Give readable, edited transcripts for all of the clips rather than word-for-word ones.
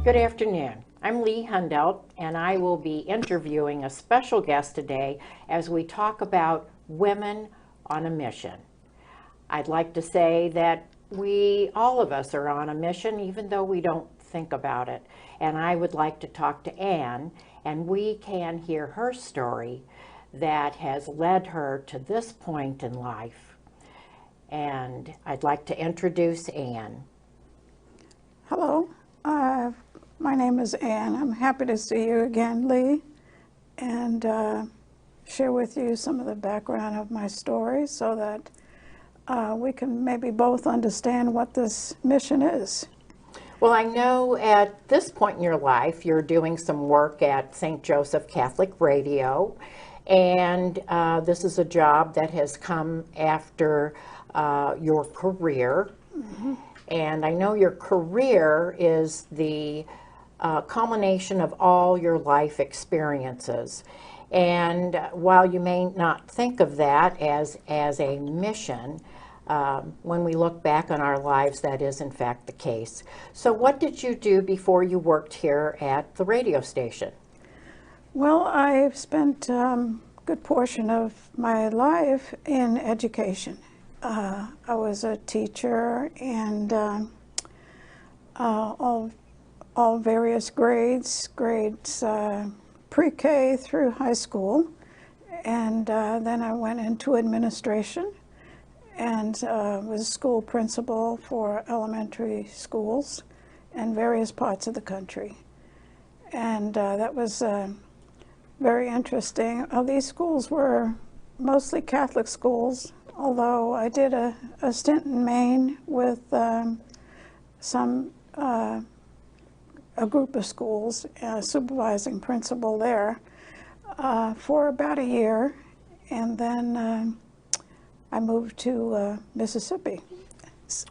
Good afternoon. I'm Lee Hundelt, and I will be interviewing a special guest today as we talk about women on a mission. I'd like to say that all of us are on a mission, even though we don't think about it. And I would like to talk to Anne, and we can hear her story that has led her to this point in life. And I'd like to introduce Anne. Hello, my name is Anne. I'm happy to see you again, Lee, and share with you some of the background of my story so that we can maybe both understand what this mission is. Well, I know at this point in your life, you're doing some work at St. Joseph Catholic Radio, and this is a job that has come after your career. Mm-hmm. And I know your career is the culmination of all your life experiences. And while you may not think of that as a mission, when we look back on our lives, that is in fact the case. So what did you do before you worked here at the radio station? Well, I've spent a good portion of my life in education. I was a teacher and all various grades pre-K through high school, and then I went into administration and was a school principal for elementary schools in various parts of the country. And that was very interesting. These schools were mostly Catholic schools, although I did a stint in Maine with a group of schools, supervising principal there for about a year, and then I moved to Mississippi.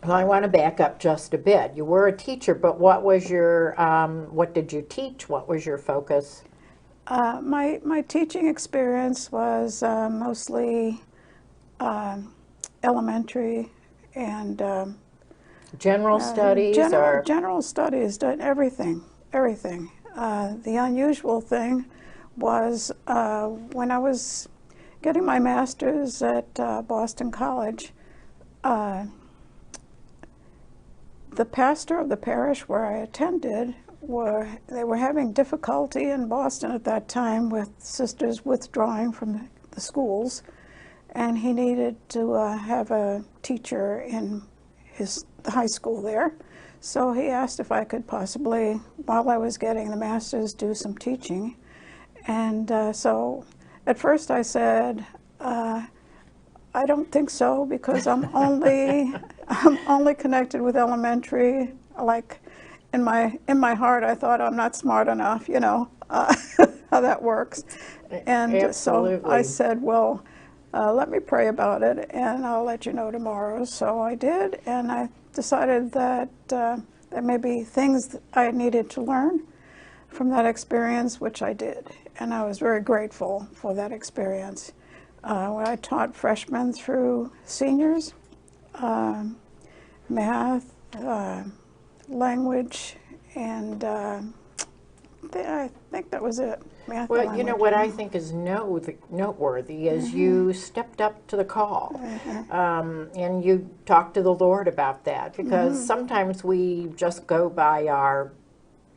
Well, I want to back up just a bit. You were a teacher, but what was your, what did you teach? What was your focus? My teaching experience was mostly elementary and general studies, general studies, did everything. The unusual thing was when I was getting my master's at Boston College, the pastor of the parish where I attended they were having difficulty in Boston at that time with sisters withdrawing from the schools, and he needed to have a teacher in the high school there. So he asked if I could possibly, while I was getting the master's, do some teaching. And so at first I said, I don't think so, because I'm only connected with elementary. Like in my heart, I thought I'm not smart enough, you know, how that works. And Absolutely. So I said, well, let me pray about it, and I'll let you know tomorrow. So I did, and I decided that there may be things that I needed to learn from that experience, which I did. And I was very grateful for that experience. When I taught freshmen through seniors, math, language, and I think that was it. Math, well, language. you know what I think is noteworthy is you stepped up to the call, and you talked to the Lord about that, because sometimes we just go by our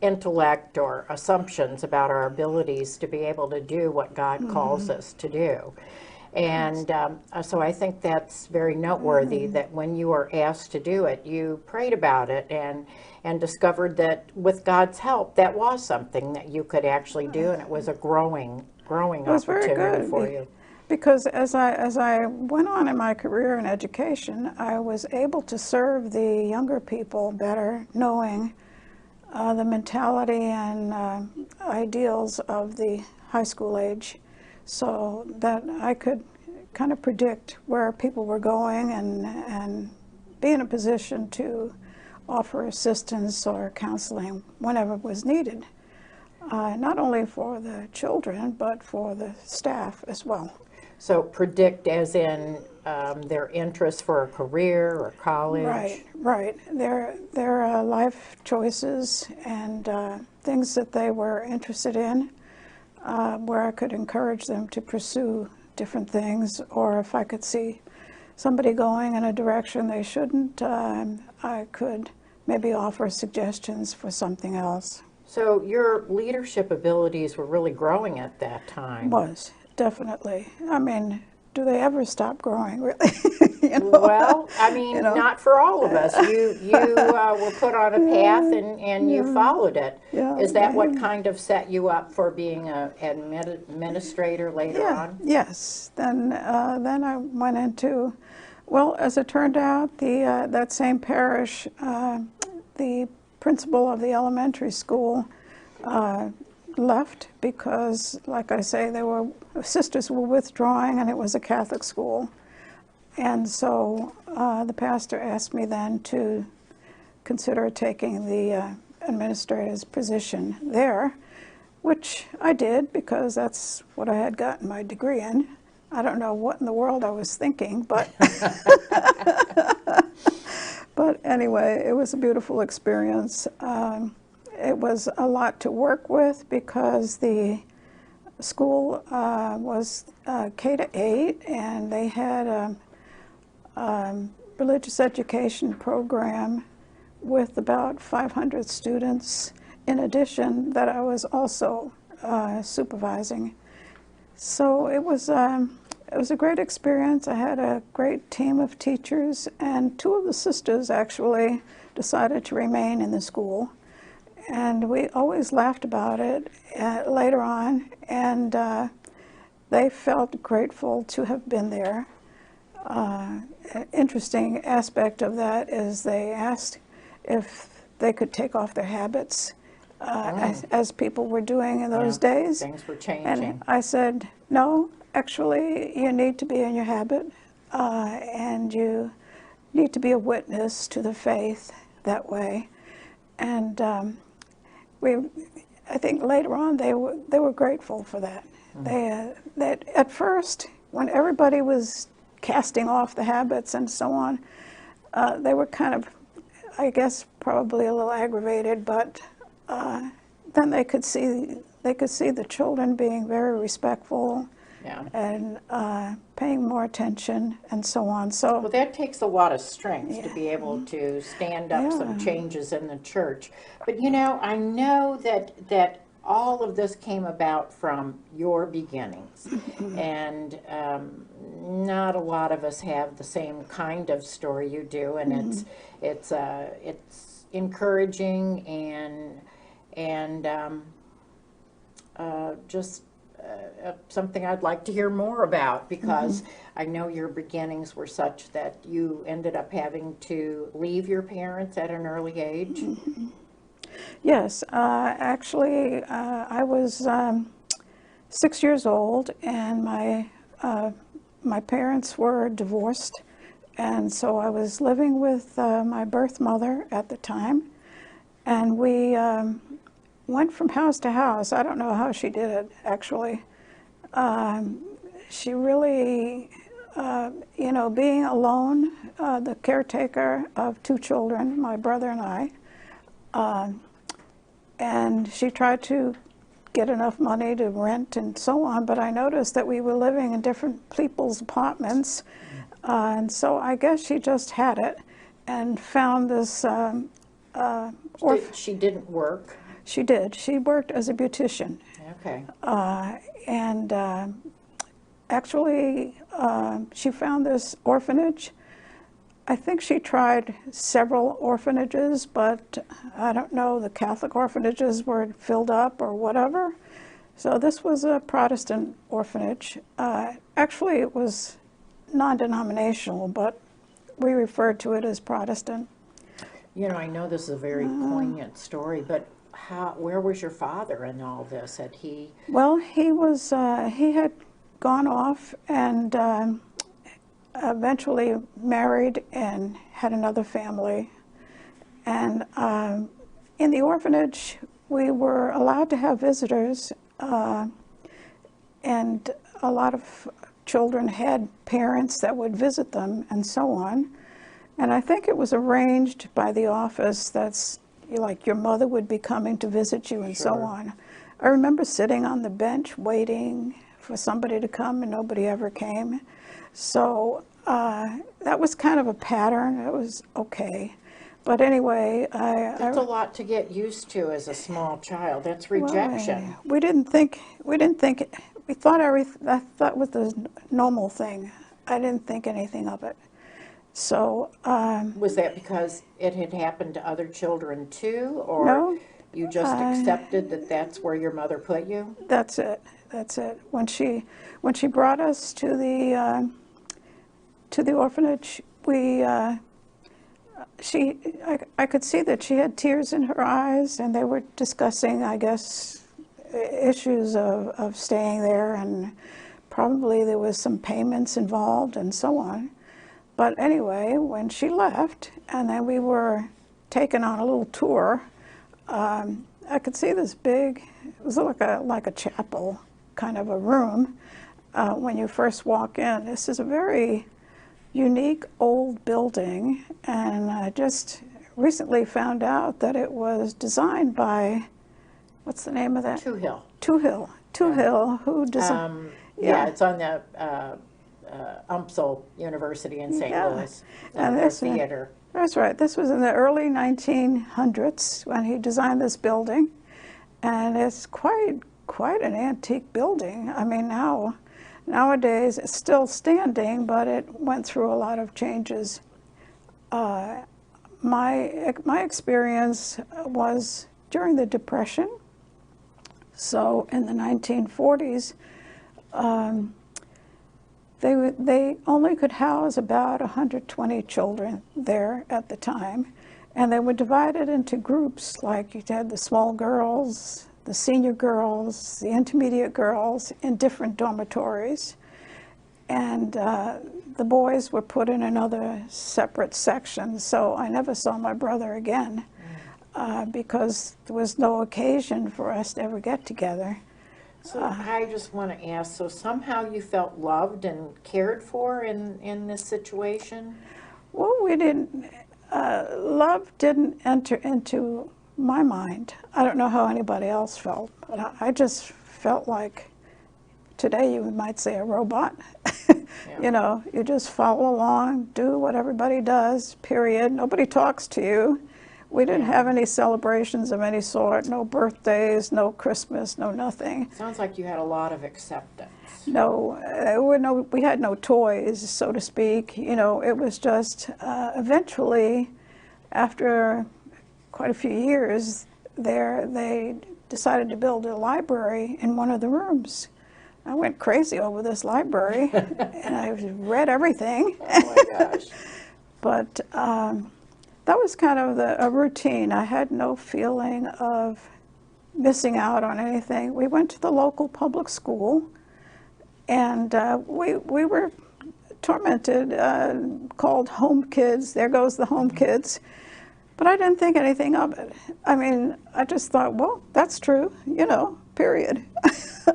intellect or assumptions about our abilities to be able to do what God calls us to do. And so I think that's very noteworthy that when you were asked to do it, you prayed about it and discovered that with God's help, that was something that you could actually do, and it was a growing opportunity for you. Because as I went on in my career in education, I was able to serve the younger people better, knowing the mentality and ideals of the high school age, so that I could kind of predict where people were going and be in a position to offer assistance or counseling whenever it was needed, not only for the children, but for the staff as well. So predict as in their interests for a career or college? Right, right. Their life choices and things that they were interested in, where I could encourage them to pursue different things, or if I could see somebody going in a direction they shouldn't, I could maybe offer suggestions for something else. So your leadership abilities were really growing at that time. Was, definitely. I mean, do they ever stop growing, really? Well, I mean, you know. not for all of us. You were put on a path and you followed it. Yeah, Is that what kind of set you up for being an administrator later on? Yes. Then I went into, well, as it turned out, that same parish, the principal of the elementary school left because, like I say, sisters were withdrawing, and it was a Catholic school. And so the pastor asked me then to consider taking the administrator's position there, which I did because that's what I had gotten my degree in. I don't know what in the world I was thinking, but but anyway, it was a beautiful experience. It was a lot to work with because the school was K-8, and they had a religious education program with about 500 students, in addition that I was also supervising. So it was a great experience. I had a great team of teachers, and two of the sisters actually decided to remain in the school. And we always laughed about it later on, and they felt grateful to have been there. An interesting aspect of that is they asked if they could take off their habits, as people were doing in those days. Things were changing. And I said, no, actually, you need to be in your habit, and you need to be a witness to the faith that way. And I think later on they were grateful for that. That at first, when everybody was casting off the habits and so on, they were kind of, I guess, probably a little aggravated. But then they could see the children being very respectful. Yeah. And paying more attention and so on. So well, that takes a lot of strength to be able to stand up some changes in the church. But you know, I know that all of this came about from your beginnings, and not a lot of us have the same kind of story you do, and it's encouraging and just. Something I'd like to hear more about, because I know your beginnings were such that you ended up having to leave your parents at an early age. Yes, actually, I was 6 years old, and my parents were divorced, and so I was living with my birth mother at the time, and we went from house to house. I don't know how she did it, actually. She really, being alone, the caretaker of two children, my brother and I, and she tried to get enough money to rent and so on, but I noticed that we were living in different people's apartments, and so I guess she just had it and found this She didn't work? She did. She worked as a beautician. Okay. And actually, she found this orphanage. I think she tried several orphanages, but I don't know, the Catholic orphanages were filled up or whatever. So this was a Protestant orphanage. Actually, it was non-denominational, but we referred to it as Protestant. You know, I know this is a very poignant story, but where was your father in all this? Had he? Well, he had gone off and eventually married and had another family. And in the orphanage, we were allowed to have visitors, and a lot of children had parents that would visit them and so on. And I think it was arranged by the office that's like your mother would be coming to visit you and so Sure. on. I remember sitting on the bench waiting for somebody to come and nobody ever came. So that was kind of a pattern. It was okay. But anyway, That's a lot to get used to as a small child. That's rejection. Right. We thought I thought it was the normal thing. I didn't think anything of it. So, Was that because it had happened to other children too, or no, you just accepted that that's where your mother put you? that's it. That's it. When she brought us to the orphanage, I could see that she had tears in her eyes, and they were discussing, I guess, issues of staying there, and probably there was some payments involved and so on. But anyway, when she left, and then we were taken on a little tour, I could see this big, it was like a chapel kind of a room when you first walk in. This is a very unique old building, and I just recently found out that it was designed by, what's the name of that? Tuhill. Tuhill, who designed. Yeah, it's on the UMSL University in St. Louis, And their this, theater. That's right. This was in the early 1900s when he designed this building, and it's quite an antique building. I mean, nowadays it's still standing, but it went through a lot of changes. My experience was during the Depression. So in the 1940s, they only could house about 120 children there at the time, and they were divided into groups. Like you had the small girls, the senior girls, the intermediate girls in different dormitories, and the boys were put in another separate section. So I never saw my brother again because there was no occasion for us to ever get together. So I just want to ask, so somehow you felt loved and cared for in this situation? Well, we didn't, love didn't enter into my mind. I don't know how anybody else felt, but I just felt like, today you might say a robot. Yeah. You know, you just follow along, do what everybody does, period. Nobody talks to you. We didn't have any celebrations of any sort, no birthdays, no Christmas, no nothing. Sounds like you had a lot of acceptance. No, we had no toys, so to speak. You know, it was just eventually, after quite a few years there, they decided to build a library in one of the rooms. I went crazy over this library, and I read everything. Oh my gosh. But that was kind of a routine. I had no feeling of missing out on anything. We went to the local public school, and we were tormented, called home kids. There goes the home kids. But I didn't think anything of it. I mean, I just thought, well, that's true, you know, period.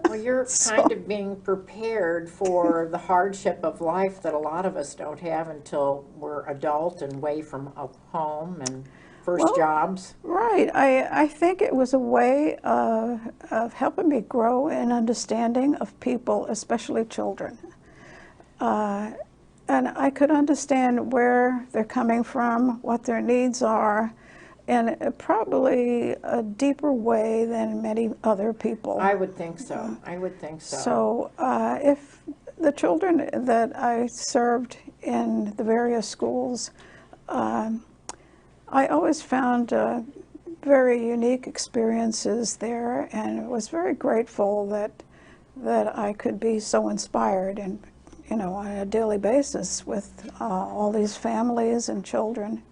Well, you're kind of being prepared for the hardship of life that a lot of us don't have until we're adult and away from home and first jobs. Right. I think it was a way of helping me grow in understanding of people, especially children. And I could understand where they're coming from, what their needs are, in probably a deeper way than many other people. I would think so. I would think so. So if the children that I served in the various schools, I always found very unique experiences there, and was very grateful that I could be so inspired, and you know, on a daily basis with all these families and children.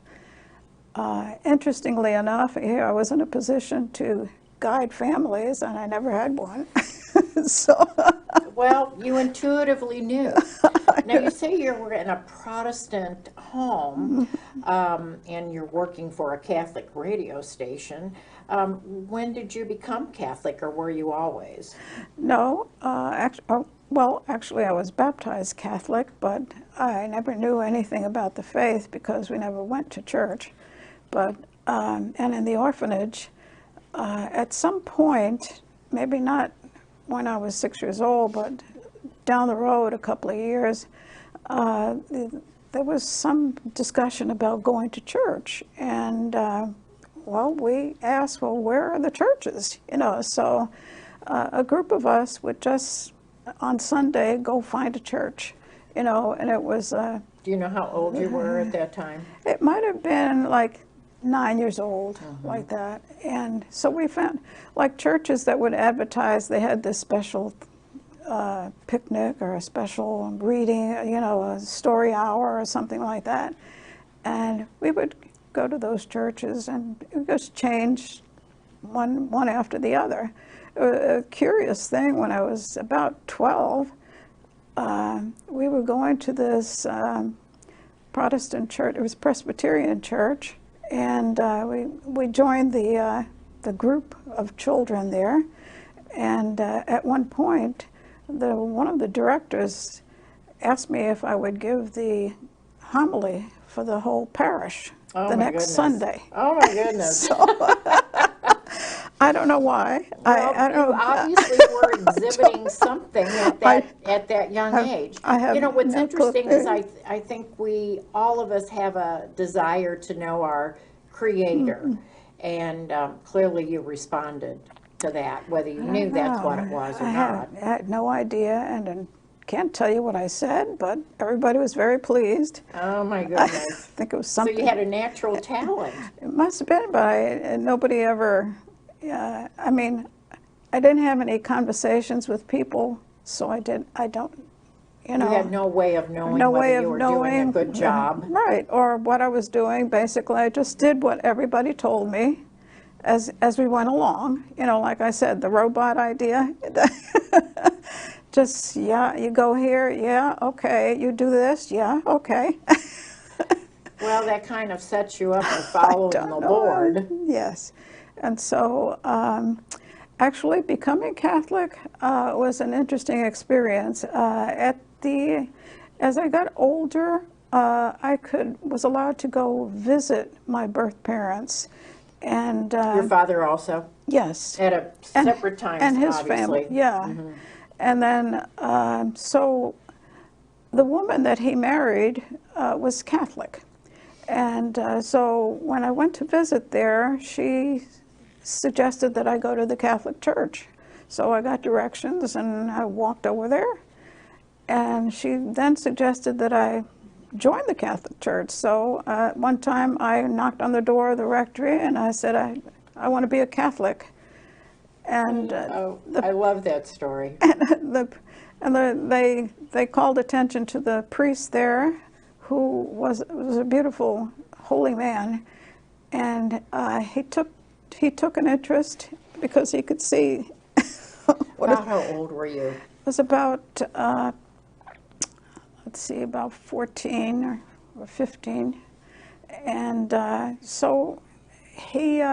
Interestingly enough, here I was in a position to guide families, and I never had one. So, well, you intuitively knew. Now, you say you were in a Protestant home, and you're working for a Catholic radio station. When did you become Catholic, or were you always? no, actually, Well, actually, I was baptized Catholic, but I never knew anything about the faith because we never went to church. But and in the orphanage, at some point, maybe not when I was 6 years old, but down the road a couple of years, there was some discussion about going to church, and well, we asked, well, where are the churches? You know, so a group of us would just on Sunday go find a church, you know, and it was. Do you know how old you were at that time? It might have been like 9 years old, like that. And so we found, like churches that would advertise, they had this special picnic or a special reading, you know, a story hour or something like that. And we would go to those churches and just change one after the other. A curious thing, when I was about 12, we were going to this Protestant church. It was Presbyterian church, and we joined the group of children there. And at one point, one of the directors asked me if I would give the homily for the whole parish the next Sunday. Oh my goodness! So, I don't know why. Well, I don't, you obviously were exhibiting something at that young age. I have you know, what's no clue. interesting is I think all of us have a desire to know our Creator, and clearly you responded to that, whether you knew that's what it was or not. I had no idea, and can't tell you what I said, but everybody was very pleased. Oh my I goodness! think it was So something. you had a natural talent. It must have been, but nobody ever. I mean, I didn't have any conversations with people, so I don't. You know, You had no way of knowing no whether way you of were knowing, doing a good job. right, or what I was doing. Basically, I just did what everybody told me as we went along. You know, like I said, the robot idea. Just, yeah, you go here, yeah, okay, you do this, yeah, okay. Well, that kind of sets you up for following the know. Lord. Yes. And so actually becoming Catholic was an interesting experience. As I got older, I was allowed to go visit my birth parents. And Your father also? yes. At a separate time, and his obviously. family, yeah. And then, so the woman that he married was Catholic. And so when I went to visit there, she suggested that I go to the Catholic Church. So I got directions and I walked over there. And she then suggested that I join the Catholic Church. So one time I knocked on the door of the rectory and I said, I want to be a Catholic. And I love that story. They called attention to the priest there, who was a beautiful, holy man, and he took an interest because he could see. About how old were you? It was about let's see, about 14 or 15, and so he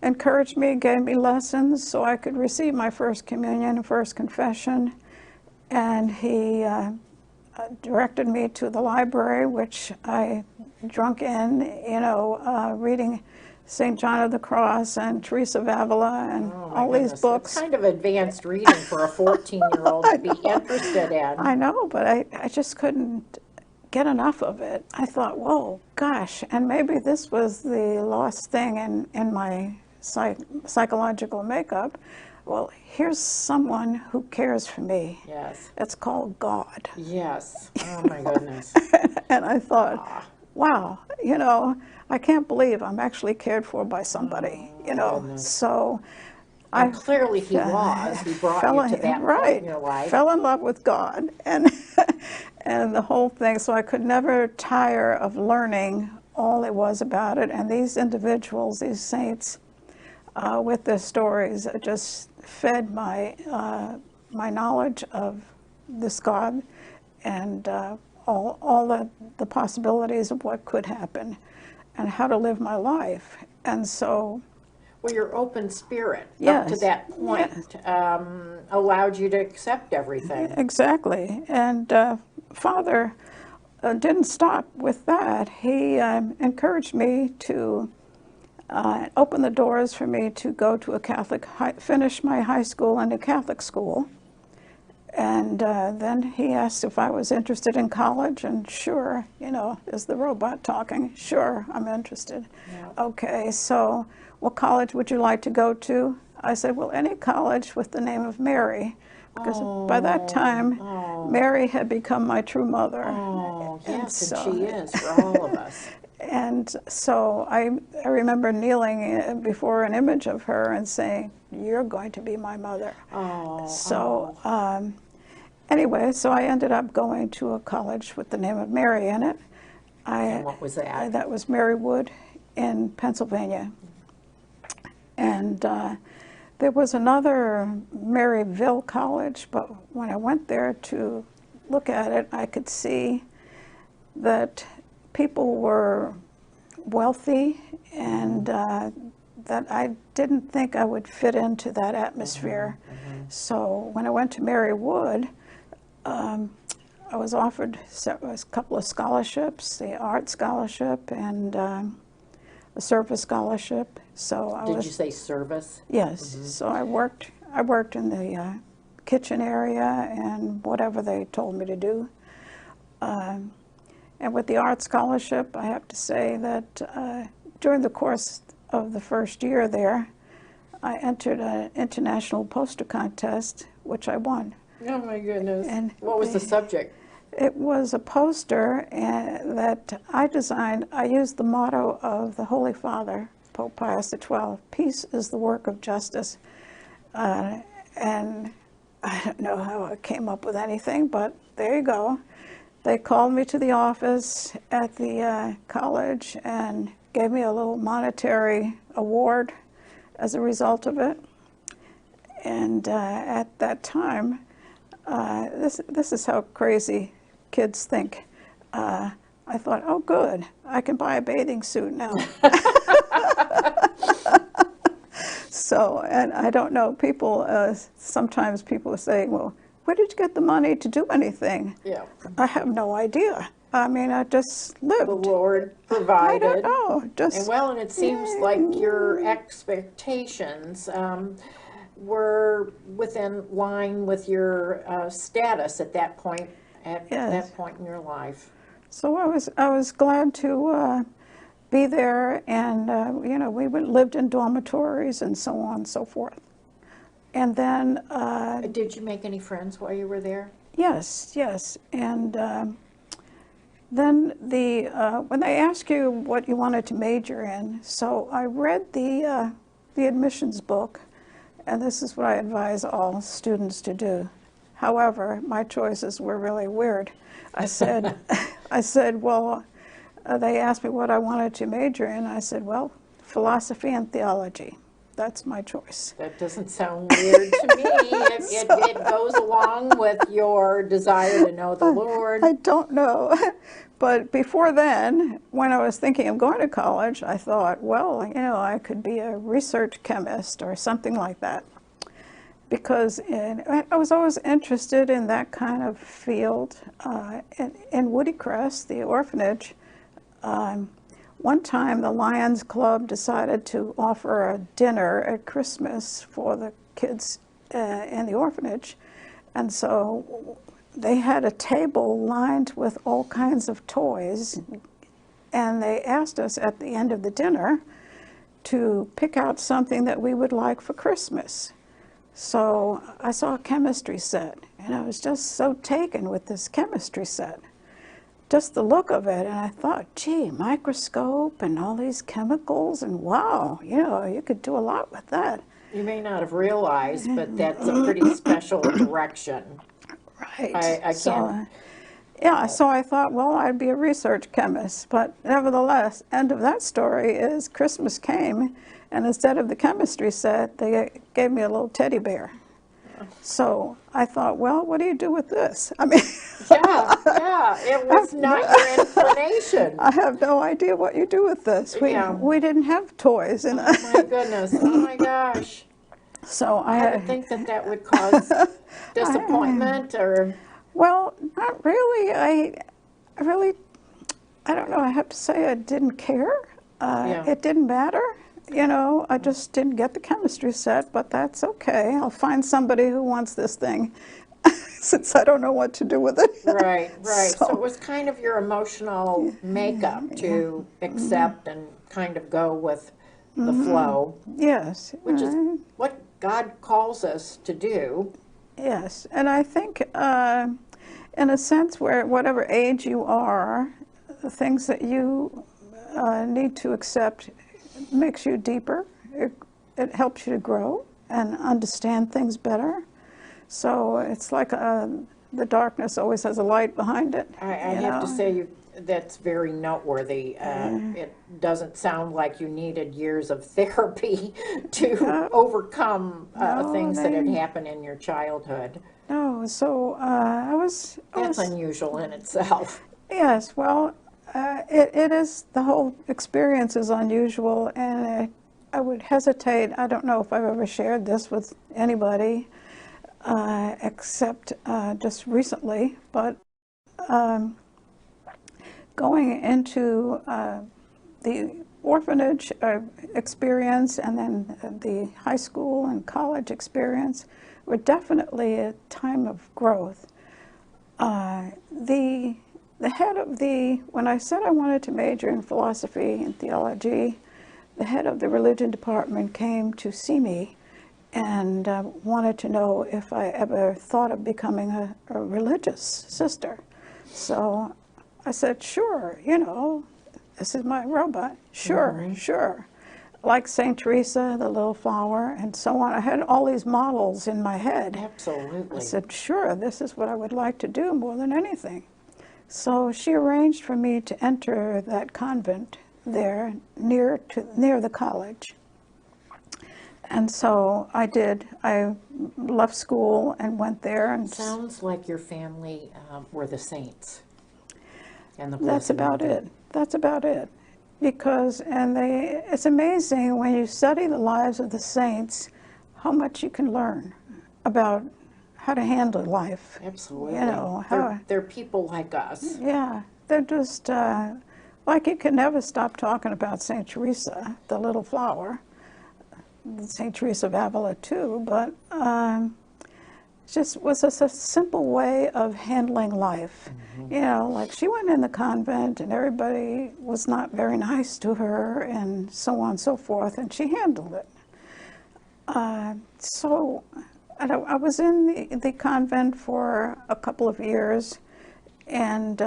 encouraged me, gave me lessons so I could receive my first communion and first confession, and he directed me to the library, which I drunk in, you know, reading St. John of the Cross and Teresa of Avila and all these books. It's kind of advanced reading for a 14-year-old to be interested in. I know, but I just couldn't get enough of it. I thought, whoa, gosh, and maybe this was the lost thing in my psychological makeup. Well, here's someone who cares for me. Yes. It's called God. Yes. Oh my goodness. And I thought, wow, you know, I can't believe I'm actually cared for by somebody, you know. Goodness. So And clearly he was. He brought you to that point in your life. Fell in love with God and and the whole thing. So I could never tire of learning all it was about it. And these individuals, these saints, with their stories, just fed my my knowledge of this God and all the possibilities of what could happen and how to live my life. And so Well, your open spirit up Yes. to that point allowed you to accept everything. Exactly. And Father didn't stop with that. He encouraged me to open the doors for me to go to a finish my high school in a Catholic school. And then he asked if I was interested in college, and sure, is the robot talking? Sure, I'm interested. Yeah. Okay, so what college would you like to go to? I said, well, any college with the name of Mary, because by that time, Mary had become my true mother. Oh, yes, and so, she is for all of us. And so I remember kneeling before an image of her and saying, you're going to be my mother. Anyway, so I ended up going to a college with the name of Mary in it. And what was that? That was Marywood in Pennsylvania. And there was another Maryville College, but when I went there to look at it, I could see that people were wealthy and that I didn't think I would fit into that atmosphere. So when I went to Marywood, I was offered a couple of scholarships, the art scholarship and a service scholarship. So Did you say service? Yes. So I worked in the kitchen area and whatever they told me to do. And with the art scholarship, I have to say that during the course of the first year there, I entered an international poster contest, which I won. Oh my goodness. And what was the subject? It was a poster that I designed. I used the motto of the Holy Father, Pope Pius XII, peace is the work of justice. And I don't know how I came up with anything, but there you go. They called me to the office at the college and gave me a little monetary award as a result of it. And at that time, this is how crazy kids think. I thought, oh good, I can buy a bathing suit now. So, and I don't know, people, sometimes people are saying, well, where did you get the money to do anything? Yeah. I have no idea. I mean, I just lived. The Lord provided. I don't know. And it seems like your expectations were within line with your status at that point. That point in your life. So I was glad to be there, and we lived in dormitories and so on and so forth. And then did you make any friends while you were there? Yes, and then when they ask you what you wanted to major in, so I read the admissions book, and this is what I advise all students to do. However, my choices were really weird. I said, well, they asked me what I wanted to major in. I said, well, philosophy and theology. That's my choice. That doesn't sound weird to me. It goes along with your desire to know the Lord. I don't know. But before then, when I was thinking of going to college, I thought, well, I could be a research chemist or something like that. Because I was always interested in that kind of field. In Woody Crest, the orphanage, one time the Lions Club decided to offer a dinner at Christmas for the kids in the orphanage. And so they had a table lined with all kinds of toys. And they asked us at the end of the dinner to pick out something that we would like for Christmas. So I saw a chemistry set, and I was just so taken with this chemistry set. Just the look of it, and I thought, gee, microscope and all these chemicals, and wow, you could do a lot with that. You may not have realized, but that's a pretty special direction. Right. I can't. So I thought, well, I'd be a research chemist, but nevertheless, end of that story is Christmas came, and instead of the chemistry set, they gave me a little teddy bear. So I thought, well, what do you do with this? I mean, yeah. Yeah, it was not your inclination. I have no idea what you do with this. Yeah. We didn't have toys. And Oh my goodness, oh my gosh. so I would think that that would cause disappointment or... well, not really. I really, I don't know. I have to say I didn't care. Yeah. It didn't matter. You know, I just didn't get the chemistry set, but that's okay. I'll find somebody who wants this thing since I don't know what to do with it. Right, right. So it So, was kind of your emotional makeup to accept and kind of go with the flow, yes. which is what God calls us to do. Yes, and I think in a sense where whatever age you are, the things that you need to accept makes you deeper. It helps you to grow and understand things better. So it's like the darkness always has a light behind it. I have to say that's very noteworthy. It doesn't sound like you needed years of therapy to overcome things that had happened in your childhood. No, so That's unusual in itself. yes, well, it is, the whole experience is unusual, and I would hesitate, I don't know if I've ever shared this with anybody, except just recently, but going into the orphanage experience and then the high school and college experience were definitely a time of growth. The head of when I said I wanted to major in philosophy and theology, the head of the religion department came to see me and wanted to know if I ever thought of becoming a religious sister. So I said, sure, you know, this is my robot. Sure, sure. Like St. Teresa, the little flower, and so on. I had all these models in my head. Absolutely. I said, sure, this is what I would like to do more than anything. So she arranged for me to enter that convent there near the college. And so I did. I left school and went there. And Sounds like your family were the saints. And the that's about it. That's about it. Because, it's amazing when you study the lives of the saints, how much you can learn about how to handle life. Absolutely. You know, they're people like us. yeah, they're just, like you can never stop talking about St. Teresa, the little flower, St. Teresa of Avila too, but just was a simple way of handling life. You know, like she went in the convent and everybody was not very nice to her and so on and so forth, and she handled it. So I was in the convent for a couple of years, and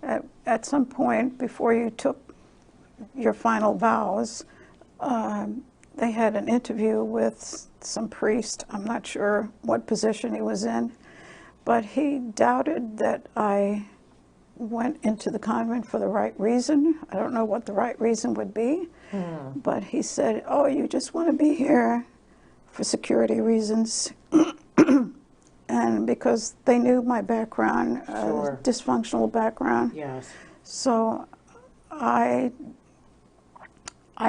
at some point before you took your final vows, they had an interview with some priest. I'm not sure what position he was in, but he doubted that I went into the convent for the right reason. I don't know what the right reason would be, but he said, oh, you just want to be here for security reasons. And because they knew my background, Sure. dysfunctional background. Yes. So I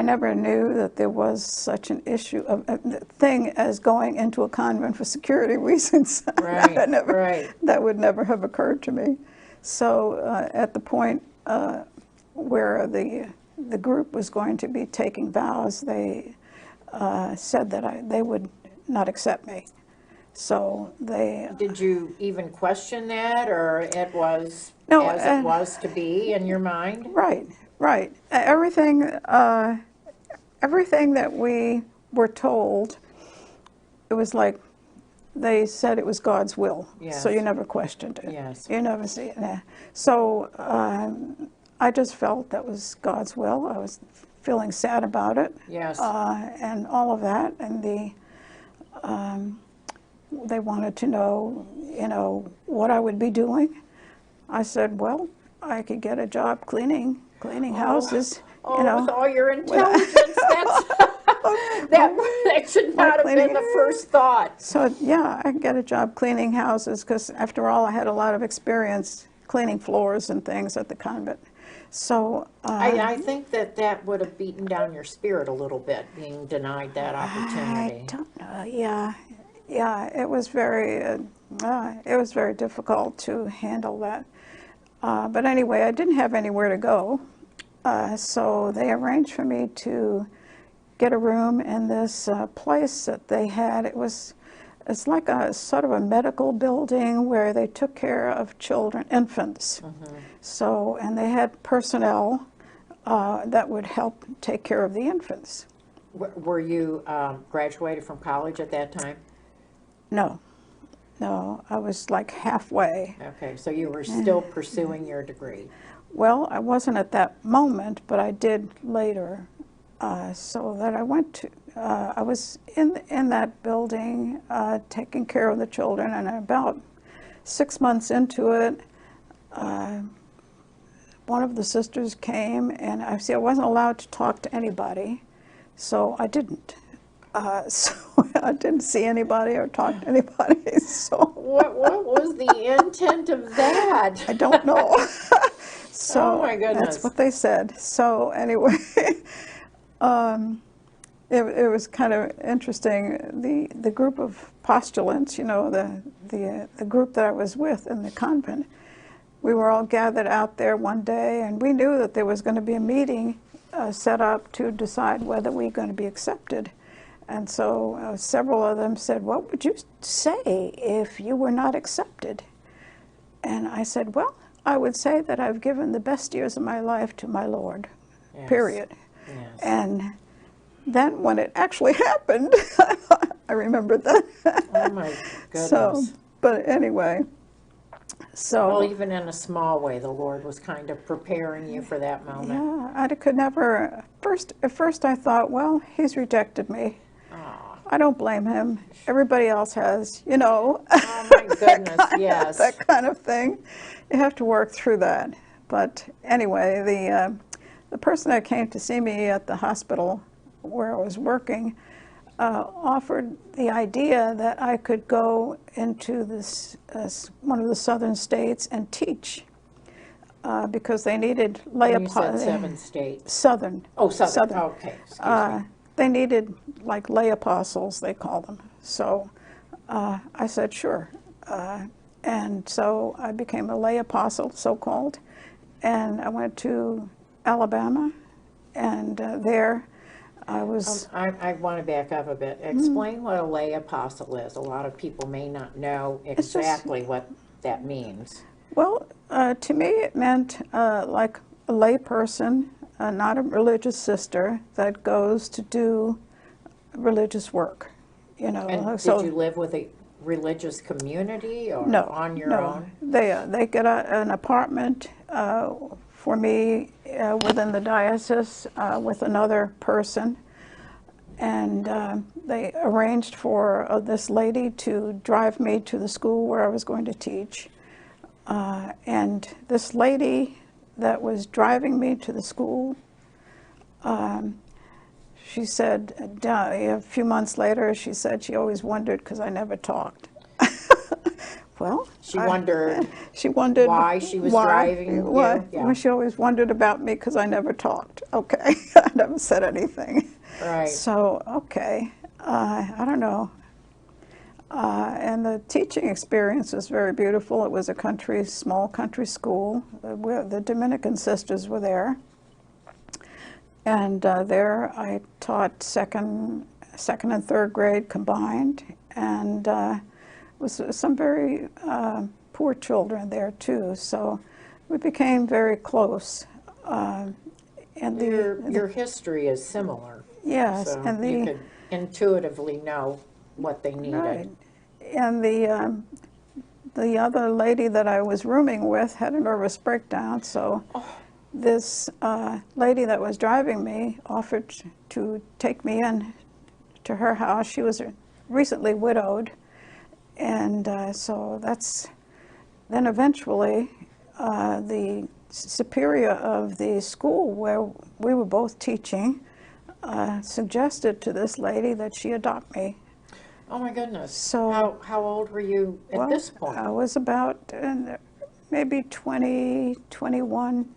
never knew that there was such an issue of a thing as going into a convent for security reasons. Right, right. That would never have occurred to me. So at the point where the group was going to be taking vows, they said that they would not accept me. So they... Did you even question that, or it was No, as it was to be in your mind? Right, right. Everything that we were told, it was like they said it was God's will. Yes. So you never questioned it. Yes. You never see it. Nah. So I just felt that was God's will. I was feeling sad about it. Yes. And all of that. And they wanted to know, you know, what I would be doing. I said, well, I could get a job cleaning houses. Oh, you know, with all your intelligence, that should not have been the first thought. So yeah, I could get a job cleaning houses because after all, I had a lot of experience cleaning floors and things at the convent. So I think that would have beaten down your spirit a little bit, being denied that opportunity. I don't know. Yeah, it was very difficult to handle that. But anyway, I didn't have anywhere to go, so they arranged for me to get a room in this place that they had. It's like a sort of a medical building where they took care of children, infants. Mm-hmm. So, and they had personnel that would help take care of the infants. Were you graduated from college at that time? No, I was like halfway. Okay, so you were still pursuing your degree. Well, I wasn't at that moment, but I did later. So that I was in that building taking care of the children, and about 6 months into it, one of the sisters came, and I wasn't allowed to talk to anybody, so I didn't. So I didn't see anybody or talk to anybody. So what was the intent of that? I don't know. So oh my goodness, that's what they said. So anyway. It was kind of interesting. The group of postulants, the group that I was with in the convent, we were all gathered out there one day, and we knew that there was going to be a meeting set up to decide whether we were going to be accepted. And so several of them said, "What would you say if you were not accepted?" And I said, "Well, I would say that I've given the best years of my life to my Lord, yes. Period." Yes. And then when it actually happened, I remembered that. Oh my goodness. So, but anyway, well, even in a small way, the Lord was kind of preparing you for that moment. Yeah, I could never, at first I thought, well, he's rejected me. Oh. I don't blame him. Everybody else has, Oh my goodness, yes. That kind of thing. You have to work through that. But anyway, the person that came to see me at the hospital where I was working offered the idea that I could go into this one of the southern states and teach because they needed lay apostles. You said 7 states. Southern. Oh, southern. Okay, excuse me. They needed like lay apostles, they call them. So I said sure, and so I became a lay apostle, so-called, and I went to Alabama, and there I was... I want to back up a bit. Explain what a lay apostle is. A lot of people may not know exactly what that means. Well, to me it meant like a lay person, not a religious sister, that goes to do religious work, And so, did you live with a religious community or no, on your own? They get an apartment for me within the diocese with another person, and they arranged for this lady to drive me to the school where I was going to teach, and this lady that was driving me to the school, she said a few months later, she said she always wondered because I never talked. Well, she wondered why she was driving you? Well, she always wondered about me because I never talked. Okay, I never said anything. Right. So, okay, I don't know. And the teaching experience was very beautiful. It was a small country school. The Dominican sisters were there. And there I taught second and third grade combined. And was some very poor children there too, so we became very close. And your history is similar. Yes, so and you could intuitively know what they needed. Right. And the other lady that I was rooming with had a nervous breakdown, so this lady that was driving me offered to take me in to her house. She was recently widowed. And so then eventually the superior of the school where we were both teaching suggested to this lady that she adopt me. Oh my goodness. So how old were you at this point? I was about maybe 20, 21,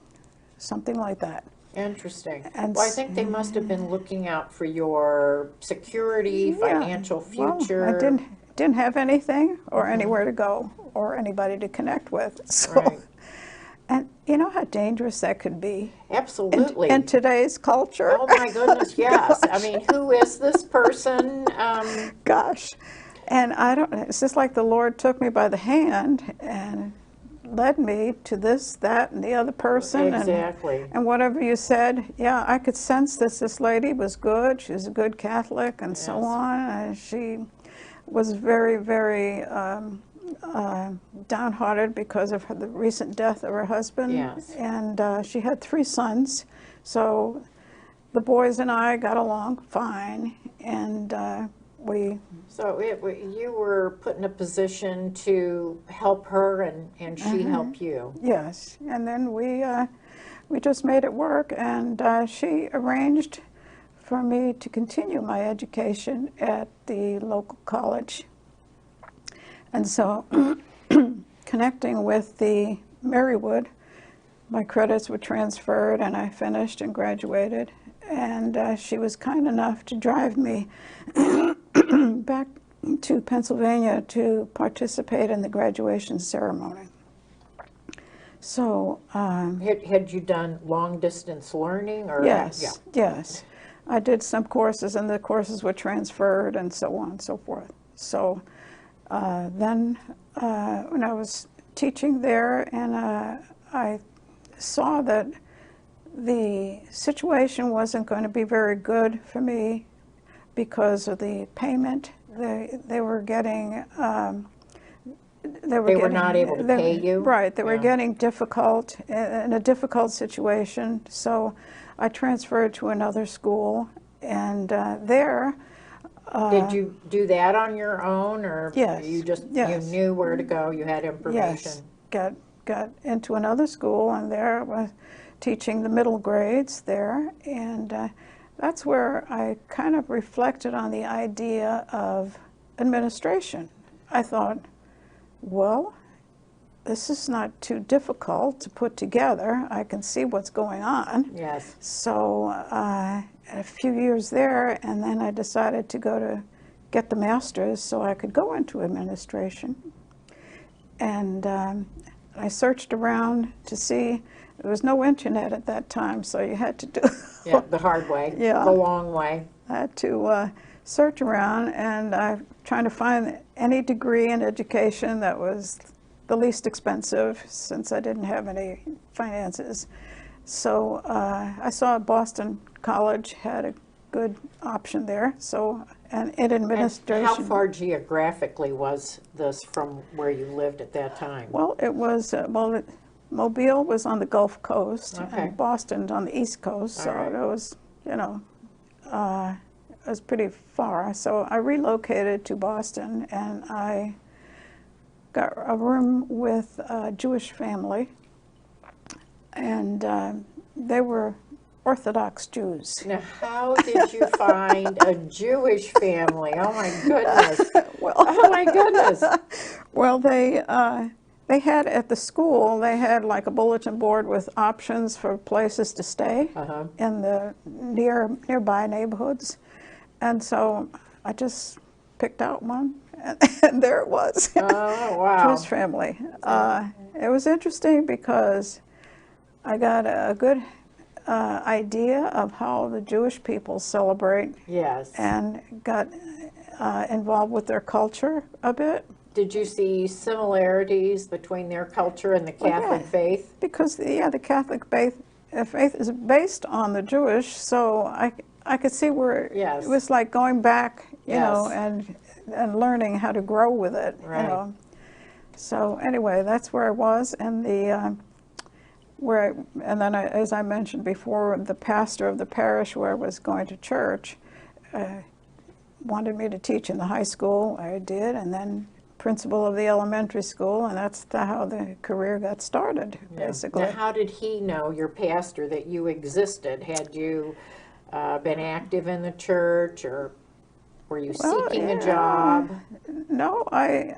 something like that. Interesting. And Well, I think they must have been looking out for your security, financial future. Well, I didn't have anything or anywhere to go or anybody to connect with. So, Right. and you know how dangerous that could be Absolutely. in today's culture? Oh my goodness, yes. I mean, who is this person? Gosh. And it's just like the Lord took me by the hand and led me to this, that, and the other person. Exactly. And whatever you said, yeah, I could sense this lady was good. She was a good Catholic and so Yes. on. And she was very, very downhearted because of the recent death of her husband. Yes. And she had 3 sons. So the boys and I got along fine. And So you were put in a position to help her, and she helped you. yes, and then we just made it work, and she arranged for me to continue my education at the local college. And so, connecting with the Marywood, my credits were transferred, and I finished and graduated. And she was kind enough to drive me back to Pennsylvania to participate in the graduation ceremony. So, Had you done long distance learning, or yes, Yeah. yes. I did some courses, and the courses were transferred, and so on and so forth. So then when I was teaching there, and I saw that the situation wasn't going to be very good for me because of the payment. They were getting They were not able to pay you? Right, they were Yeah. getting difficult, in a difficult situation. So I transferred to another school, and there. Did you do that on your own, or Yes, you just yes. you knew where to go? You had information. Yes, got into another school, and there was teaching the middle grades there, and that's where I kind of reflected on the idea of administration. I thought, well, this is not too difficult to put together. I can see what's going on. Yes. So a few years there, and then I decided to go to get the master's so I could go into administration. And I searched around to see. There was no internet at that time, so you had to do Yeah, the hard way. Yeah. The long way. I had to search around, and I'm trying to find any degree in education that was the least expensive, since I didn't have any finances. So I saw Boston College had a good option there. So, and in administration. And how far geographically was this from where you lived at that time? Well, it was Mobile was on the Gulf Coast, Okay. and Boston's on the East Coast. So right. it was, it was pretty far. So I relocated to Boston, and I got a room with a Jewish family, and they were Orthodox Jews. Now, how did you find a Jewish family? Oh my goodness! Well, Oh my goodness! well, they had at the school, they had like a bulletin board with options for places to stay in the nearby neighborhoods, and so I just picked out one, and there it was. Oh wow! Jewish family. It was interesting because I got a good idea of how the Jewish people celebrate. Yes. And got involved with their culture a bit. Did you see similarities between their culture and the Catholic yeah. faith? Because the Catholic faith is based on the Jewish, so I could see where Yes. it was like going back, you Yes. know, and learning how to grow with it. Right. You know. So anyway, that's where I was, and then as I mentioned before, the pastor of the parish where I was going to church wanted me to teach in the high school. I did, and then principal of the elementary school, and that's how the career got started, basically. Now, how did he know, your pastor, that you existed? Had you been active in the church, or were you seeking a job? No, I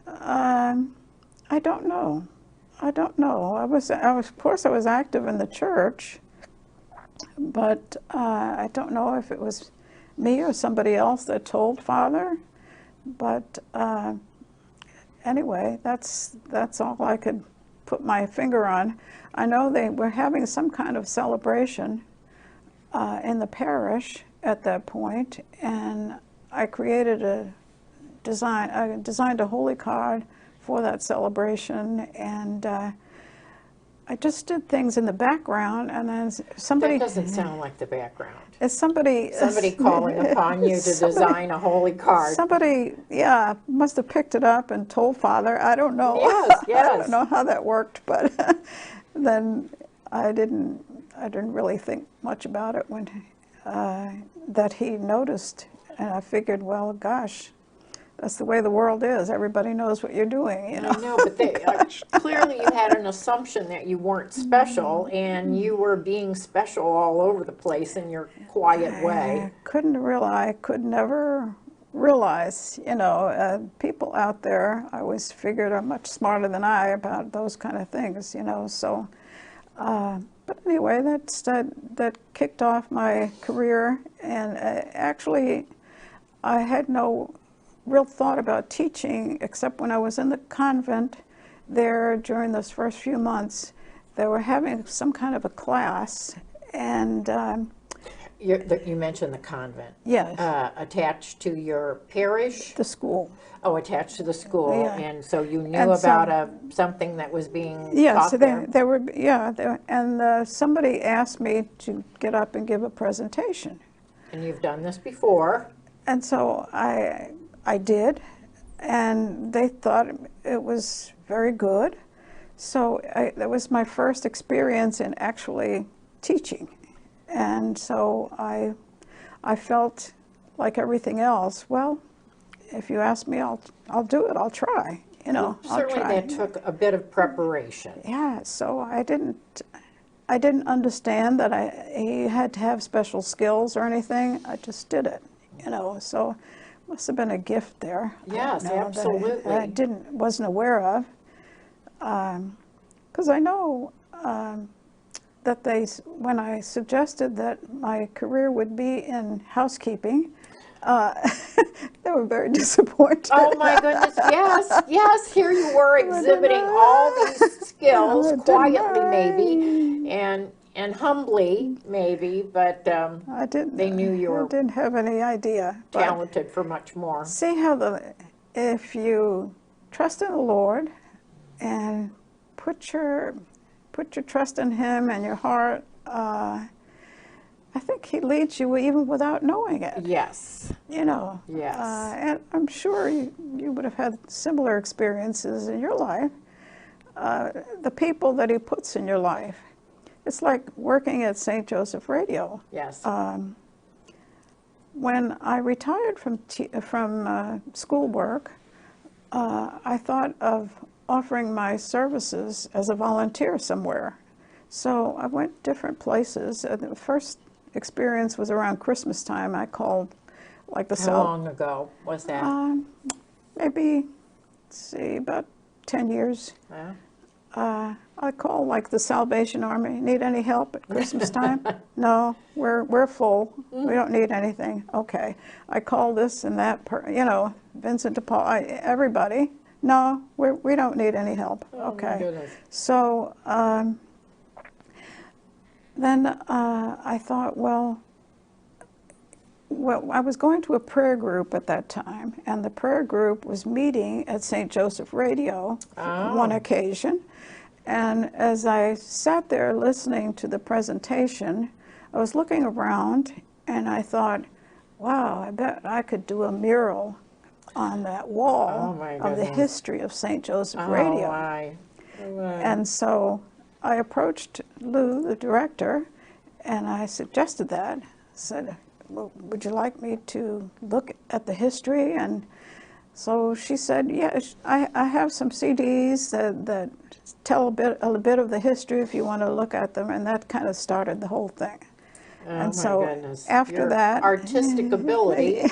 don't know. I don't know. Of course, I was active in the church, but I don't know if it was me or somebody else that told Father. But anyway, that's all I could put my finger on. I know they were having some kind of celebration in the parish at that point, and I designed a holy card for that celebration, and I just did things in the background, and then somebody... That doesn't sound like the background. Somebody calling upon you to design a holy card. Somebody, yeah, must have picked it up and told Father. I don't know. Yes, yes. I don't know how that worked, but then I didn't really think much about it when that he noticed, and I figured, well, gosh, that's the way the world is. Everybody knows what you're doing, you know. I know, but clearly you had an assumption that you weren't special, and you were being special all over the place in your quiet way. I could never realize, you know, people out there, I always figured, are much smarter than I about those kind of things, you know, so. But anyway, that kicked off my career, and actually I had no real thought about teaching, except when I was in the convent there during those first few months. They were having some kind of a class, and you mentioned the convent. Yes. Attached to your parish? The school. Oh, attached to the school, Yeah. and so you knew And about something that was being Yeah, taught so there? and somebody asked me to get up and give a presentation. And you've done this before. And so I did, and they thought it was very good. So that was my first experience in actually teaching. And so I felt like everything else, well, if you ask me, I'll do it, I'll try, you know. Well, certainly I'll try. that took a bit of preparation. Yeah, so I didn't understand that he had to have special skills or anything. I just did it, you know, so must have been a gift there. Yes, I don't know, absolutely. that I wasn't aware of. Because I know that when I suggested that my career would be in housekeeping, they were very disappointed. Oh my goodness, yes, yes, here you were exhibiting all these skills, quietly maybe, and humbly maybe, but they knew you were I didn't have any idea. talented for much more. See how if you trust in the Lord and put your trust in Him and your heart, I think He leads you even without knowing it. Yes. You know. Yes. And I'm sure you would have had similar experiences in your life. The people that He puts in your life. It's like working at St. Joseph Radio. Yes. When I retired from schoolwork, I thought of offering my services as a volunteer somewhere. So I went different places. The first experience was around Christmas time. I called like the How long ago was that? maybe, let's see, about 10 years. Yeah. I called like the Salvation Army. Need any help at Christmas time? No, we're full. We don't need anything. Okay. I called this and that, you know, Vincent de Paul, everybody. No, we don't need any help. Oh, okay. my goodness. So then I thought, well, I was going to a prayer group at that time, and the prayer group was meeting at St. Joseph Radio one occasion. And as I sat there listening to the presentation, I was looking around, and I thought, wow, I bet I could do a mural on that wall of the history of St. Joseph Radio. And so I approached Lou, the director, and I suggested that. I said, well, would you like me to look at the history? And so she said, yeah, I have some CDs that tell a bit of the history if you want to look at them, and that kind of started the whole thing. And so goodness. After Your that, artistic ability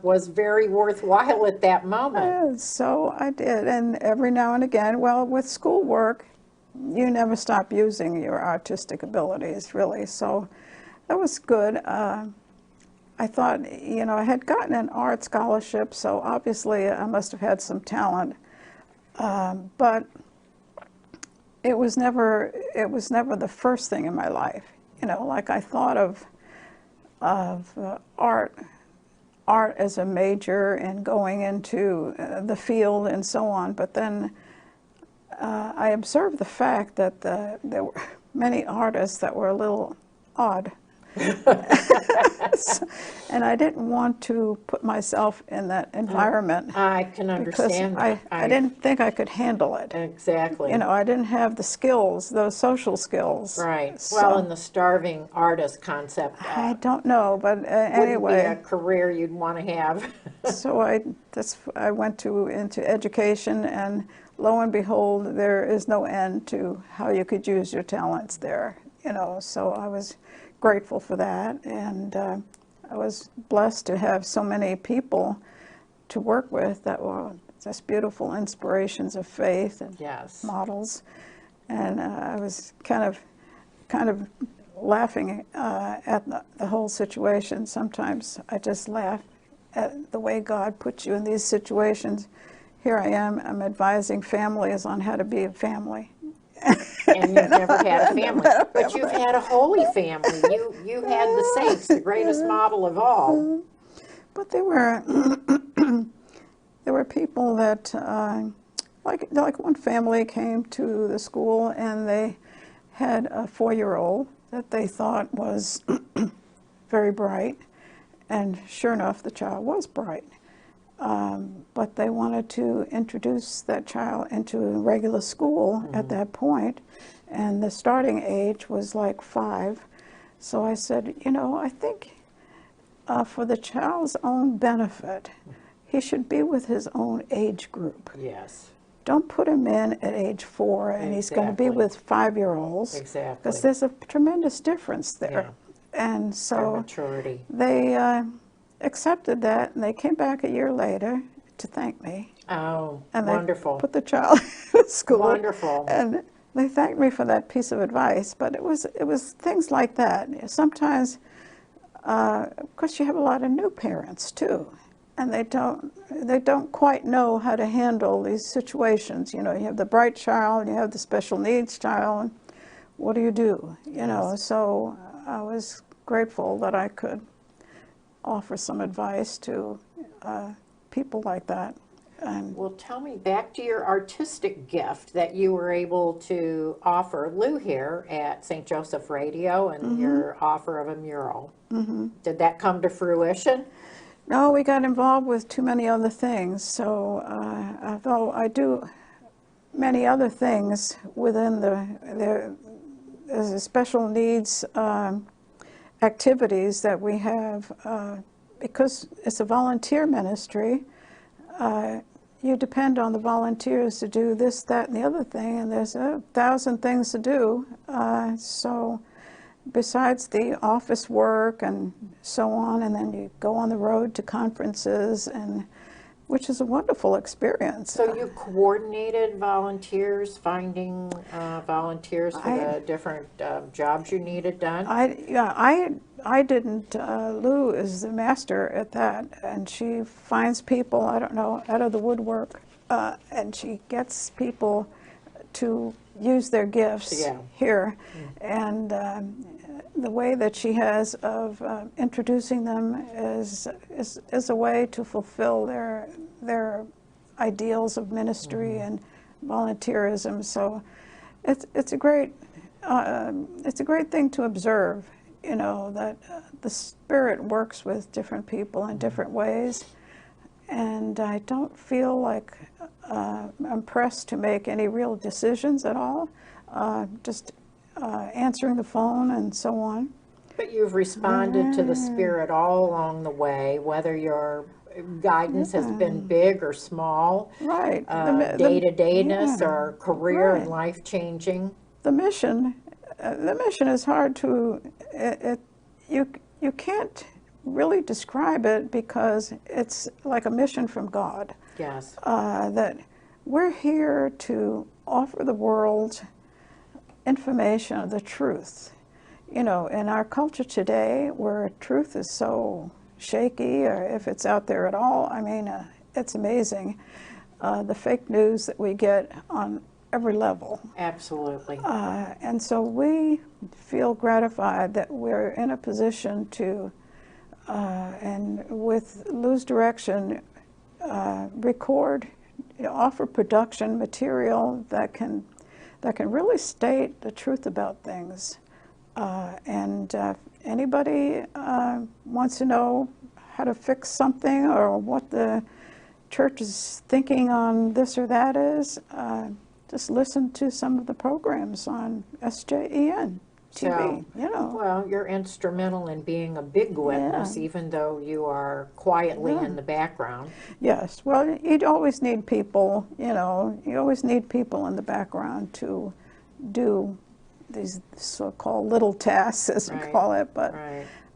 was very worthwhile at that moment. So I did, and every now and again, well, with schoolwork, you never stop using your artistic abilities, really. So that was good. I thought, I had gotten an art scholarship, so obviously I must have had some talent. But it was never the first thing in my life. Like I thought of art as a major and going into the field and so on. But then I observed the fact that there were many artists that were a little odd. And I didn't want to put myself in that environment. I can understand because that. I didn't think I could handle it. Exactly. I didn't have the skills, those social skills. Right. So, well, in the starving artist concept, I don't know, but anyway. wouldn't be a career you'd want to have. So I went into education, and lo and behold, there is no end to how you could use your talents there. So I was grateful for that, and I was blessed to have so many people to work with that were just beautiful inspirations of faith and Yes. models. And I was kind of laughing at the whole situation. Sometimes I just laugh at the way God puts you in these situations. Here I am, I'm advising families on how to be a family. And you've never had a family, but you've had a holy family. You had the saints, the greatest model of all. But there were people that, like one family came to the school and they had a 4-year-old that they thought was very bright, and sure enough, the child was bright. But they wanted to introduce that child into a regular school at that point, and the starting age was like 5. So I said, I think for the child's own benefit, he should be with his own age group. Yes. Don't put him in at age 4 and he's going to be with 5-year-olds. Exactly. Because there's a tremendous difference there. Yeah. And so maturity. they accepted that, and they came back a year later to thank me. Oh, And wonderful. they put the child in school. Wonderful. And they thanked me for that piece of advice. But it was things like that. Sometimes, of course, you have a lot of new parents too, and they don't quite know how to handle these situations. You have the bright child, you have the special needs child. And what do you do? Yes. So I was grateful that I could offer some advice to people like that. And Well, tell me, back to your artistic gift that you were able to offer Lou here at St. Joseph Radio, and your offer of a mural. Did that come to fruition? no, we got involved with too many other things. So although I do many other things within there's a special needs activities that we have, because it's a volunteer ministry. You depend on the volunteers to do this, that, and the other thing, and there's 1,000 things to do. So besides the office work and so on, and then you go on the road to conferences, which is a wonderful experience. So you coordinated volunteers, finding volunteers for the different jobs you needed done? I didn't. Lou is the master at that, and she finds people, I don't know, out of the woodwork, and she gets people to use their gifts here. And the way that she has of introducing them is a way to fulfill their ideals of ministry and volunteerism. So it's a great thing to observe. That the Spirit works with different people in different ways, and I don't feel like I'm pressed to make any real decisions at all, just answering the phone and so on. But you've responded to the Spirit all along the way, whether your guidance has been big or small, Right. day-to-dayness or career and life-changing. The mission is hard to, you can't really describe it, because it's like a mission from God. Yes. That we're here to offer the world information, the truth. You know, in our culture today, where truth is so shaky, or if it's out there at all, I mean, it's amazing. The fake news that we get on every level. Absolutely. And so we feel gratified that we're in a position to, and with Lose Direction, record, offer production material that can really state the truth about things. And anybody wants to know how to fix something or what the church is thinking on this or that is, just listen to some of the programs on SJEN TV, you know. Well, you're instrumental in being a big witness, even though you are quietly in the background. Yes, well, you'd always need people, you know, you always need people in the background to do these so-called little tasks, as we call it. But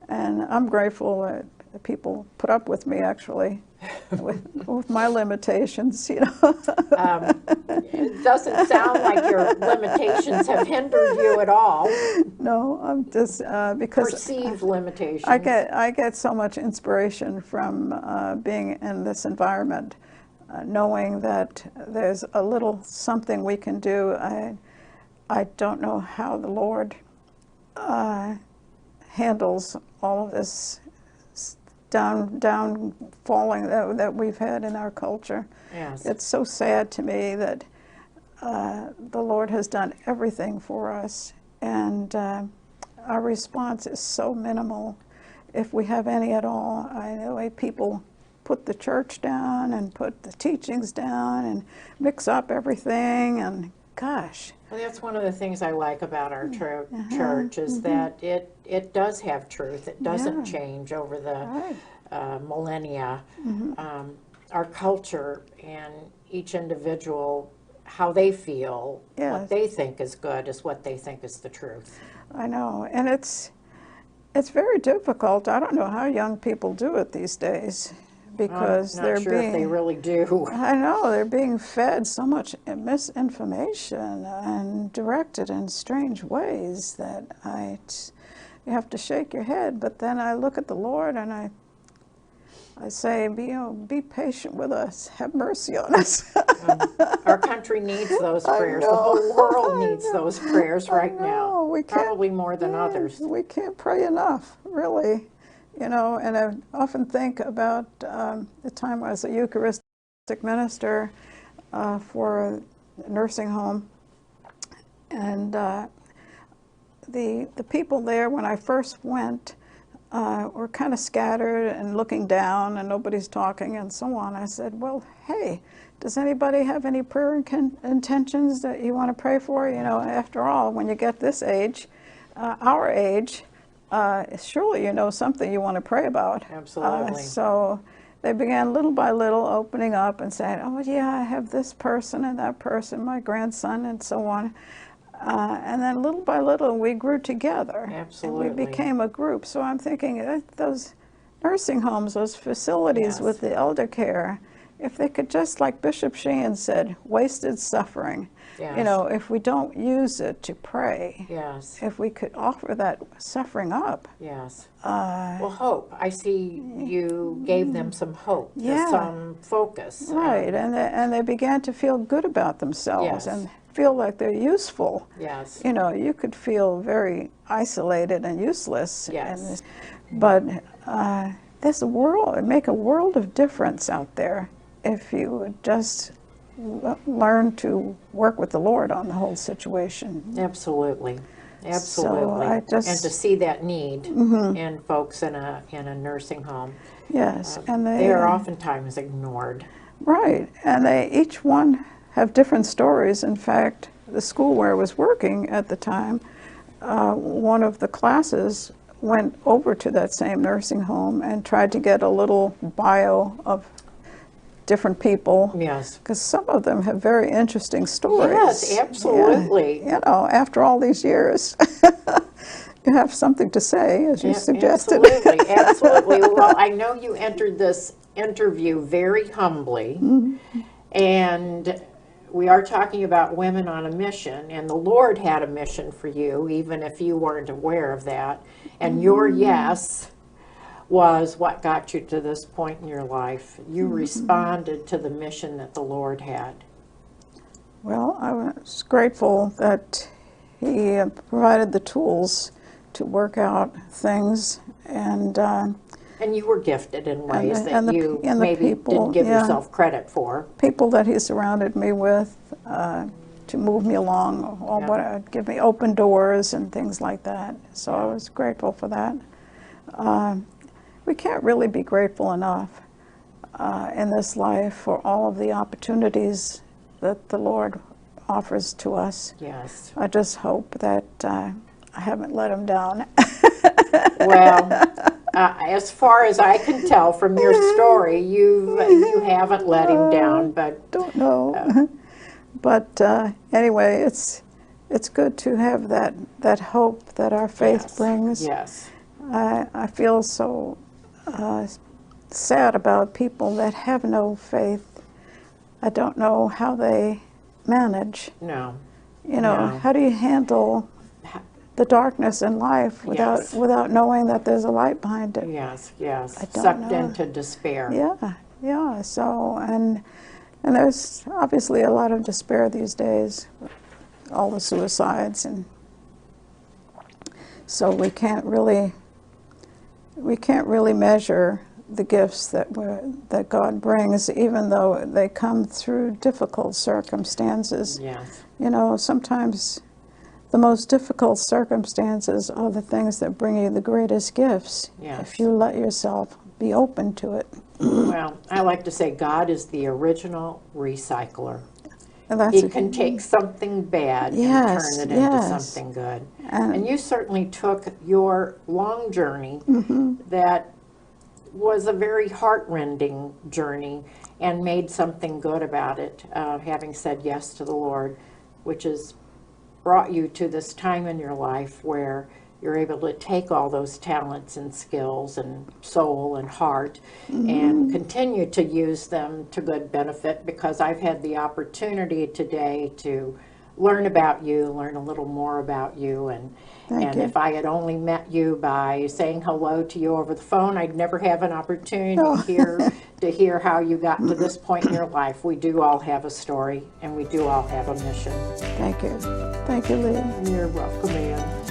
and I'm grateful that people put up with me, actually, with my limitations, you know. It doesn't sound like your limitations have hindered you at all. No, I'm just because perceived limitations. I get so much inspiration from being in this environment, knowing that there's a little something we can do. I don't know how the Lord handles all of this down falling that we've had in our culture. Yes. It's so sad to me that the Lord has done everything for us, and our response is so minimal, if we have any at all. I know people put the church down and put the teachings down and mix up everything, and gosh. Well, that's one of the things I like about our church is that it does have truth. It doesn't change over the millennia. Our culture and each individual, how they feel, what they think is good is what they think is the truth. I know, and it's very difficult. I don't know how young people do it these days, because I'm not sure if they really do. I know, they're being fed so much misinformation and directed in strange ways that you have to shake your head. But then I look at the Lord and I say, be patient with us. Have mercy on us. Our country needs those prayers. The whole world needs those prayers right now. Probably more than others. We can't pray enough, really. You know, and I often think about the time I was a Eucharistic minister for a nursing home, and the people there, when I first went, were kind of scattered and looking down, and nobody's talking and so on. I said, well, hey, does anybody have any prayer intentions that you want to pray for? You know, after all, when you get this age, our age, surely you know something you want to pray about. Absolutely. So they began little by little opening up and saying, oh yeah, I have this person and that person, my grandson, and so on. And then little by little we grew together. Absolutely. And we became a group. So I'm thinking those nursing homes, those facilities with the elder care, if they could just, like Bishop Sheehan said, wasted suffering. You know, if we don't use it to pray, if we could offer that suffering up. Well, hope. I see you gave them some hope, some focus. Right, and they began to feel good about themselves and feel like they're useful. You know, you could feel very isolated and useless. But there's a world, it'd make a world of difference out there if you would just learn to work with the Lord on the whole situation. Absolutely. So I just, and to see that need in folks in a nursing home. And they are oftentimes ignored. Right, and they each one have different stories. In fact, the school where I was working at the time, one of the classes went over to that same nursing home and tried to get a little bio of different people. Because some of them have very interesting stories. Absolutely. You know, after all these years, you have something to say, as you suggested. Absolutely. Well, I know you entered this interview very humbly, and we are talking about women on a mission, and the Lord had a mission for you, even if you weren't aware of that. And your yes was what got you to this point in your life. You responded to the mission that the Lord had. Well, I was grateful that he provided the tools to work out things, and you were gifted in ways and that the- you and the maybe people, didn't give yeah. yourself credit for. people that he surrounded me with to move me along, or Yeah. give me open doors and things like that. So I Yeah. was grateful for that. We can't really be grateful enough in this life for all of the opportunities that the Lord offers to us. Yes. I just hope that I haven't let him down. Well, as far as I can tell from your story, you haven't let him down, but Don't know. But anyway, it's good to have that hope that our faith yes, brings. yes, I feel so sad about people that have no faith. I don't know how they manage. no, You know, no. how do you handle the darkness in life Yes. without knowing that there's a light behind it? Yes, yes, I don't sucked know. into despair. Yeah. So and there's obviously a lot of despair these days, all the suicides, and so we can't really measure the gifts that God brings, even though they come through difficult circumstances. Yes, You know, sometimes the most difficult circumstances are the things that bring you the greatest gifts, Yes. if you let yourself be open to it. well, I like to say God is the original recycler. And that's He can take something bad Yes, and turn it into yes. something good. And- And you certainly took your long journey Mm-hmm. that was a very heart-rending journey and made something good about it, having said yes to the Lord, which has brought you to this time in your life where you're able to take all those talents and skills and soul and heart and continue to use them to good benefit, because I've had the opportunity today to learn about you, learn a little more about you, and Thank you. if I had only met you by saying hello to you over the phone, I'd never have an opportunity to hear how you got to this point in your life. We do all have a story, and we do all have a mission. Thank you. Thank you, Lee. You're welcome, Ann.